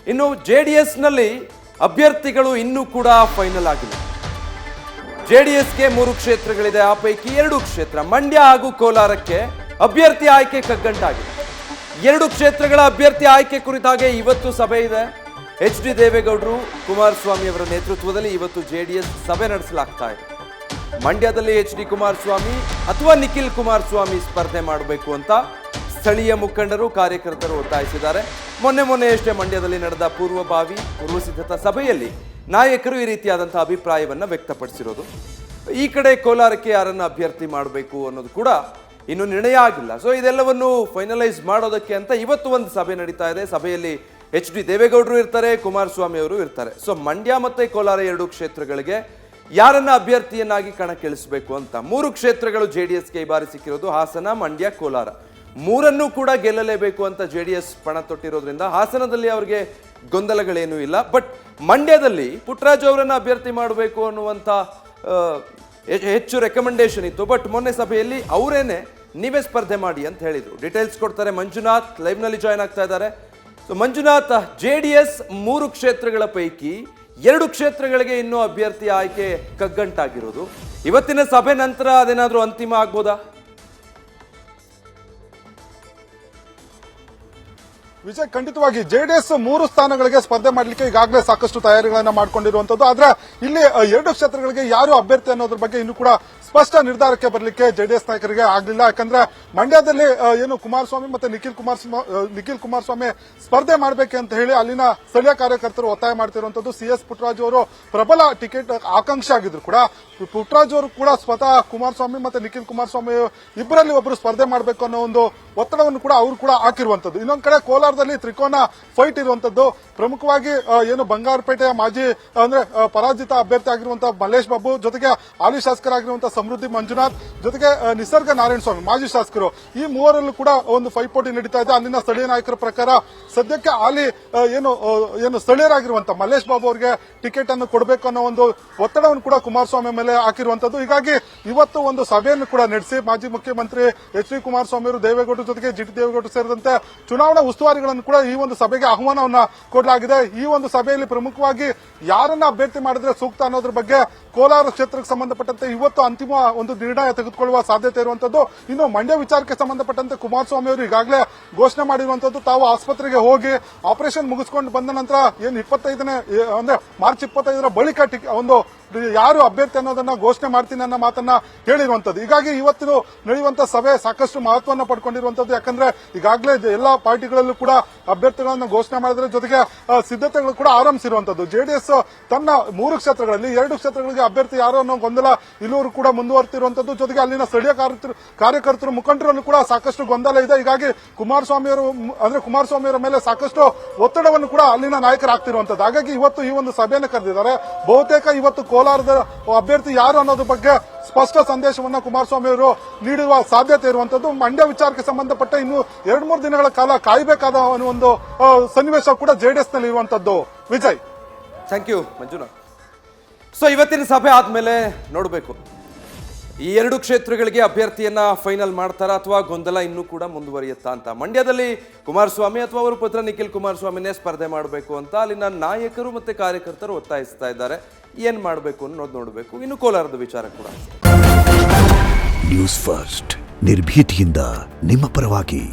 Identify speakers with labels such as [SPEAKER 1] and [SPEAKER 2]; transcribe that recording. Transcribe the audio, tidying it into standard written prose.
[SPEAKER 1] ಇನ್ನು JDSನಲ್ಲಿ ಅಭ್ಯರ್ಥಿಗಳು ಇನ್ನೂ ಕೂಡ ಫೈನಲ್ ಆಗಿಲ್ಲ. JDSಗೆ 3 ಕ್ಷೇತ್ರಗಳಿದೆ, ಆ ಪೈಕಿ 2 ಕ್ಷೇತ್ರ ಮಂಡ್ಯ ಹಾಗೂ ಕೋಲಾರಕ್ಕೆ ಅಭ್ಯರ್ಥಿ ಆಯ್ಕೆ ಕಗ್ಗಂಟಾಗಿದೆ. 2 ಕ್ಷೇತ್ರಗಳ ಅಭ್ಯರ್ಥಿ ಆಯ್ಕೆ ಕುರಿತಾಗಿ ಇವತ್ತು ಸಭೆ ಇದೆ. HD ದೇವೇಗೌಡರು ಕುಮಾರಸ್ವಾಮಿ ಅವರ ನೇತೃತ್ವದಲ್ಲಿ ಇವತ್ತು JDS ಸಭೆ ನಡೆಸಲಾಗ್ತಾ ಇದೆ. ಮಂಡ್ಯದಲ್ಲಿ HD ಕುಮಾರಸ್ವಾಮಿ ಅಥವಾ ನಿಖಿಲ್ ಕುಮಾರಸ್ವಾಮಿ ಸ್ಪರ್ಧೆ ಮಾಡಬೇಕು ಅಂತ ಸ್ಥಳೀಯ ಮುಖಂಡರು ಕಾರ್ಯಕರ್ತರು ಒತ್ತಾಯಿಸಿದ್ದಾರೆ. ಮೊನ್ನೆಯಷ್ಟೇ ಮಂಡ್ಯದಲ್ಲಿ ನಡೆದ ಪೂರ್ವ ಸಿದ್ಧತಾ ಸಭೆಯಲ್ಲಿ ನಾಯಕರು ಈ ರೀತಿಯಾದಂತಹ ಅಭಿಪ್ರಾಯವನ್ನು ವ್ಯಕ್ತಪಡಿಸಿರೋದು. ಈ ಕಡೆ ಕೋಲಾರಕ್ಕೆ ಯಾರನ್ನು ಅಭ್ಯರ್ಥಿ ಮಾಡಬೇಕು ಅನ್ನೋದು ಕೂಡ ಇನ್ನೂ ನಿರ್ಣಯ ಆಗಿಲ್ಲ. ಸೊ ಇದೆಲ್ಲವನ್ನು ಫೈನಲೈಸ್ ಮಾಡೋದಕ್ಕೆ ಅಂತ ಇವತ್ತು ಒಂದು ಸಭೆ ನಡೀತಾ ಇದೆ. ಸಭೆಯಲ್ಲಿ HD ದೇವೇಗೌಡರು ಇರ್ತಾರೆ, ಕುಮಾರಸ್ವಾಮಿ ಅವರು ಇರ್ತಾರೆ. ಸೊ ಮಂಡ್ಯ ಮತ್ತೆ ಕೋಲಾರ 2 ಕ್ಷೇತ್ರಗಳಿಗೆ ಯಾರನ್ನ ಅಭ್ಯರ್ಥಿಯನ್ನಾಗಿ ಕಣಕ್ಕಿಳಿಸಬೇಕು ಅಂತ 3 ಕ್ಷೇತ್ರಗಳು JDSಗೆ ಈ ಬಾರಿ ಸಿಕ್ಕಿರೋದು. ಹಾಸನ, ಮಂಡ್ಯ, ಕೋಲಾರ ಮೂರನ್ನೂ ಕೂಡ ಗೆಲ್ಲಲೇಬೇಕು ಅಂತ JDS ಪಣ ತೊಟ್ಟಿರೋದ್ರಿಂದ ಹಾಸನದಲ್ಲಿ ಅವರಿಗೆ ಗೊಂದಲಗಳೇನೂ ಇಲ್ಲ. ಬಟ್ ಮಂಡ್ಯದಲ್ಲಿ ಪುಟ್ಟರಾಜು ಅವರನ್ನು ಅಭ್ಯರ್ಥಿ ಮಾಡಬೇಕು ಅನ್ನುವಂಥ ಹೆಚ್ಚು ರೆಕಮೆಂಡೇಶನ್ ಇತ್ತು. ಬಟ್ ಮೊನ್ನೆ ಸಭೆಯಲ್ಲಿ ಅವರೇನೆ ನೀವೇ ಸ್ಪರ್ಧೆ ಮಾಡಿ ಅಂತ ಹೇಳಿದರು. ಡೀಟೇಲ್ಸ್ ಕೊಡ್ತಾರೆ ಮಂಜುನಾಥ್, ಲೈವ್ನಲ್ಲಿ ಜಾಯ್ನ್ ಆಗ್ತಾ ಇದ್ದಾರೆ. ಸೊ ಮಂಜುನಾಥ್, JDS 3 ಕ್ಷೇತ್ರಗಳ ಪೈಕಿ 2 ಕ್ಷೇತ್ರಗಳಿಗೆ ಇನ್ನೂ ಅಭ್ಯರ್ಥಿ ಆಯ್ಕೆ ಕಗ್ಗಂಟಾಗಿರೋದು. ಇವತ್ತಿನ ಸಭೆ ನಂತರ ಅದೇನಾದರೂ ಅಂತಿಮ ಆಗ್ಬೋದಾ?
[SPEAKER 2] ವಿಜಯ್, ಖಂಡಿತವಾಗಿ JDS 3 ಸ್ಥಾನಗಳಿಗೆ ಸ್ಪರ್ಧೆ ಮಾಡಲಿಕ್ಕೆ ಈಗಾಗಲೇ ಸಾಕಷ್ಟು ತಯಾರಿಗಳನ್ನ ಮಾಡ್ಕೊಂಡಿರುವಂತದ್ದು. ಆದ್ರೆ ಇಲ್ಲಿ 2 ಕ್ಷೇತ್ರಗಳಿಗೆ ಯಾರು ಅಭ್ಯರ್ಥಿ ಅನ್ನೋದ್ರ ಬಗ್ಗೆ ಇನ್ನೂ ಕೂಡ ಸ್ಪಷ್ಟ ನಿರ್ಧಾರಕ್ಕೆ ಬರಲಿಕ್ಕೆ JDS ನಾಯಕರಿಗೆ ಆಗಲಿಲ್ಲ. ಯಾಕಂದ್ರೆ ಮಂಡ್ಯದಲ್ಲಿ ಏನು ಕುಮಾರಸ್ವಾಮಿ ಮತ್ತೆ ನಿಖಿಲ್ ಕುಮಾರಸ್ವಾಮಿ ಸ್ಪರ್ಧೆ ಮಾಡಬೇಕು ಅಂತ ಹೇಳಿ ಅಲ್ಲಿನ ಸ್ಥಳೀಯ ಕಾರ್ಯಕರ್ತರು ಒತ್ತಾಯ ಮಾಡ್ತಿರುವಂತದ್ದು. CS ಪುಟ್ಟರಾಜು ಅವರು ಪ್ರಬಲ ಟಿಕೆಟ್ ಆಕಾಂಕ್ಷಿ ಆಗಿದ್ರು ಕೂಡ ಪುಟ್ಟರಾಜು ಅವರು ಕೂಡ ಸ್ವತಃ ಕುಮಾರಸ್ವಾಮಿ ಮತ್ತೆ ನಿಖಿಲ್ ಕುಮಾರಸ್ವಾಮಿ ಇಬ್ಬರಲ್ಲಿ ಒಬ್ಬರು ಸ್ಪರ್ಧೆ ಮಾಡಬೇಕು ಅನ್ನೋ ಒಂದು ಒತ್ತಡವನ್ನು ಕೂಡ ಅವರು ಕೂಡ ಹಾಕಿರುವಂತದ್ದು. ಇನ್ನೊಂದು ಕಡೆ ಕೋಲಾರದಲ್ಲಿ ತ್ರಿಕೋನ ಫೈಟ್ ಇರುವಂತದ್ದು. ಪ್ರಮುಖವಾಗಿ ಏನು ಬಂಗಾರಪೇಟೆಯ ಮಾಜಿ ಅಂದ್ರೆ ಪರಾಜಿತ ಅಭ್ಯರ್ಥಿ ಆಗಿರುವಂತಹ ಮಲ್ಲೇಶ್ ಬಾಬು, ಜೊತೆಗೆ ಹಾಲಿ ಶಾಸಕರಾಗಿರುವಂತಹ ಸಮೃದ್ಧಿ ಮಂಜುನಾಥ್, ಜೊತೆಗೆ ನಿಸರ್ಗ ನಾರಾಯಣ ಸ್ವಾಮಿ ಮಾಜಿ ಶಾಸಕರು, ಈ ಮೂವರಲ್ಲೂ ಕೂಡ ಒಂದು ಪೈಪೋಟಿ ನಡೀತಾ ಇದೆ. ಅಲ್ಲಿನ ಸ್ಥಳೀಯ ನಾಯಕರ ಪ್ರಕಾರ ಸದ್ಯಕ್ಕೆ ಹಾಲಿ ಏನು ಸ್ಥಳೀಯರಾಗಿರುವಂತಹ ಮಲ್ಲೇಶ್ ಬಾಬು ಅವರಿಗೆ ಟಿಕೆಟ್ ಅನ್ನು ಕೊಡಬೇಕು ಅನ್ನೋ ಒಂದು ಒತ್ತಡವನ್ನು ಕೂಡ ಕುಮಾರಸ್ವಾಮಿ ಮೇಲೆ ಹಾಕಿರುವಂತದ್ದು. ಹೀಗಾಗಿ ಇವತ್ತು ಒಂದು ಸಭೆಯನ್ನು ಕೂಡ ನಡೆಸಿ ಮಾಜಿ ಮುಖ್ಯಮಂತ್ರಿ HD ಕುಮಾರಸ್ವಾಮಿ ಅವರು, ದೇವೇಗೌಡರು ಜೊತೆಗೆ GT ದೇವೇಗೌಡರು ಸೇರಿದಂತೆ ಚುನಾವಣಾ ಉಸ್ತುವಾರಿಗಳನ್ನು ಕೂಡ ಈ ಒಂದು ಸಭೆಗೆ ಆಹ್ವಾನವನ್ನ ಕೊಡಲಾಗಿದೆ. ಈ ಒಂದು ಸಭೆಯಲ್ಲಿ ಪ್ರಮುಖವಾಗಿ ಯಾರನ್ನ ಅಭ್ಯರ್ಥಿ ಮಾಡಿದ್ರೆ ಸೂಕ್ತ ಅನ್ನೋದ್ರ ಬಗ್ಗೆ ಕೋಲಾರ ಕ್ಷೇತ್ರಕ್ಕೆ ಸಂಬಂಧಪಟ್ಟಂತೆ ಇವತ್ತು ಅಂತಿಮ ಒಂದು ನಿರ್ಣಯ ತೆಗೆದುಕೊಳ್ಳುವ ಸಾಧ್ಯತೆ ಇರುವಂತದ್ದು. ಇನ್ನು ಮಂಡ್ಯ ವಿಚಾರಕ್ಕೆ ಸಂಬಂಧಪಟ್ಟಂತೆ ಕುಮಾರಸ್ವಾಮಿ ಅವರು ಈಗಾಗಲೇ ಘೋಷಣೆ ಮಾಡಿರುವಂತದ್ದು, ತಾವು ಆಸ್ಪತ್ರೆಗೆ ಹೋಗಿ ಆಪರೇಷನ್ ಮುಗಿಸಿಕೊಂಡು ಬಂದ ನಂತರ ಏನು 25ನೇ ಅಂದ್ರೆ ಮಾರ್ಚ್ 25ರ ಬಳಿಕ ಒಂದು ಯಾರು ಅಭ್ಯರ್ಥಿ ಅನ್ನೋದನ್ನ ಘೋಷಣೆ ಮಾಡ್ತೀನಿ ಅನ್ನೋ ಮಾತನ್ನ ಹೇಳಿರುವಂತದ್ದು. ಹೀಗಾಗಿ ಇವತ್ತು ನಡೆಯುವಂತಹ ಸಭೆ ಸಾಕಷ್ಟು ಮಹತ್ವವನ್ನು ಪಡ್ಕೊಂಡಿರುವಂತದ್ದು. ಯಾಕಂದ್ರೆ ಈಗಾಗಲೇ ಎಲ್ಲಾ ಪಾರ್ಟಿಗಳಲ್ಲೂ ಕೂಡ ಅಭ್ಯರ್ಥಿಗಳನ್ನ ಘೋಷಣೆ ಮಾಡಿದ್ರೆ, ಜೊತೆಗೆ ಸಿದ್ಧತೆಗಳು ಕೂಡ ಆರಂಭಿಸಿರುವಂತದ್ದು. JDS ತನ್ನ 3 ಕ್ಷೇತ್ರಗಳಲ್ಲಿ 2 ಕ್ಷೇತ್ರಗಳಿಗೆ ಅಭ್ಯರ್ಥಿ ಯಾರು ಅನ್ನೋ ಗೊಂದಲ ಇಲ್ಲೂರು ಕೂಡ ಮುಂದುವರೆತಿರುವಂತದ್ದು. ಜೊತೆಗೆ ಅಲ್ಲಿನ ಸ್ಥಳೀಯ ಕಾರ್ಯಕರ್ತರು ಮುಖಂಡರಲ್ಲೂ ಕೂಡ ಸಾಕಷ್ಟು ಗೊಂದಲ ಇದೆ. ಹೀಗಾಗಿ ಕುಮಾರಸ್ವಾಮಿಯವರ ಮೇಲೆ ಸಾಕಷ್ಟು ಒತ್ತಡವನ್ನು ಕೂಡ ಅಲ್ಲಿನ ನಾಯಕರು ಹಾಕ್ತಿರುವಂತದ್ದು. ಹಾಗಾಗಿ ಇವತ್ತು ಈ ಒಂದು ಸಭೆಯನ್ನು ಕರೆದಿದ್ದಾರೆ. ಬಹುತೇಕ ಇವತ್ತು ಕೋಲಾರದ ಅಭ್ಯರ್ಥಿ ಯಾರು ಅನ್ನೋದ್ರ ಬಗ್ಗೆ ಸ್ಪಷ್ಟ ಸಂದೇಶವನ್ನ ಕುಮಾರಸ್ವಾಮಿ ಅವರು ನೀಡುವ ಸಾಧ್ಯತೆ ಇರುವಂತದ್ದು. ಮಂಡ್ಯ ವಿಚಾರಕ್ಕೆ ಸಂಬಂಧಪಟ್ಟ ಇನ್ನು 2-3 ದಿನಗಳ ಕಾಲ ಕಾಯಬೇಕಾದ ಒಂದು ಸನ್ನಿವೇಶ ಕೂಡ JDS ನಲ್ಲಿ ಇರುವಂತದ್ದು. Vijay,
[SPEAKER 1] thank you Manjunath. So ಇವತ್ತಿನ ಸಭೆ ಆದ್ಮೇಲೆ ನೋಡಬೇಕು ಈ 2 ಕ್ಷೇತ್ರಗಳಿಗೆ ಅಭ್ಯರ್ಥಿಯನ್ನ ಫೈನಲ್ ಮಾಡ್ತಾರಾ ಅಥವಾ ಗೊಂದಲ ಇನ್ನೂ ಕೂಡ ಮುಂದುವರಿಯುತ್ತಾ ಅಂತ. ಮಂಡ್ಯದಲ್ಲಿ ಕುಮಾರಸ್ವಾಮಿ ಅಥವಾ ಅವರ ಪುತ್ರ ನಿಖಿಲ್ ಕುಮಾರಸ್ವಾಮಿನೇ ಸ್ಪರ್ಧೆ ಮಾಡಬೇಕು ಅಂತ ಅಲ್ಲಿನ ನಾಯಕರು ಮತ್ತೆ ಕಾರ್ಯಕರ್ತರು ಒತ್ತಾಯಿಸ್ತಾ ಇದ್ದಾರೆ. ಏನ್ ಮಾಡಬೇಕು ಅನ್ನೋದು ನೋಡಬೇಕು. ಇನ್ನು ಕೋಲಾರದ ವಿಚಾರ ಕೂಡ.
[SPEAKER 3] ನ್ಯೂಸ್ ಫಸ್ಟ್, ನಿರ್ಭೀತಿಯಿಂದ ನಿಮ್ಮ ಪರವಾಗಿ.